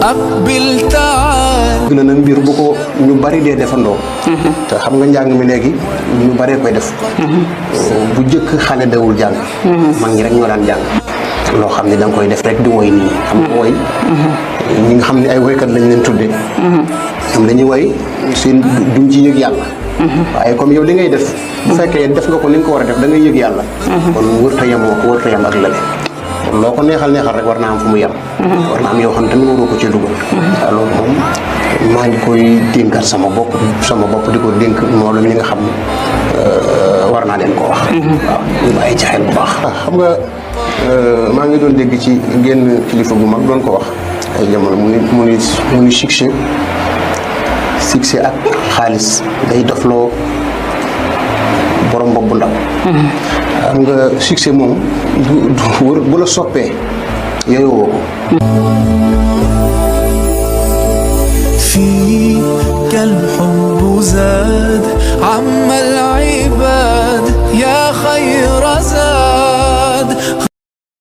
أقبل تعال. gën na mbir bu ko ñu bari dee defandoo. te xam nga njàng mi léegi ñu baree koy def. bu jëkk xale dawul jàng. mag ñi rek ñoo daan jàng. loo xam ne da nga koy def rek di woy nii xam nga woy. ñi nga xam ne ay woykat lañ leen tuddee. ñoom dañuy woy seen duñ ci yëg yàlla. waaye comme yow li ngay def. bu fekkee def nga ko ni nga ko war a def da ngay yëg yàlla. kon wërta yemoo ko wërta yem ak lële. loo ko neexal rek war naa am fu mu yem. war naa am yoo xam tamit waroo ko ci dugal. waaw loolu moom maa ngi koy dénkat sama bopp di ko dénk mboolem ñi nga xam ne war naa leen koo wax. waaw ñu bàyyi ci xel bu baax. xam nga maa ngi doon dégg ci génn kilifa bu mag doon ko wax ay jamono mu ni succès ak xaalis day dofloo borom bopp bu ndaw. xam nga succès moom bu la soppee yooyu woo ko. فيك الحب زاد عم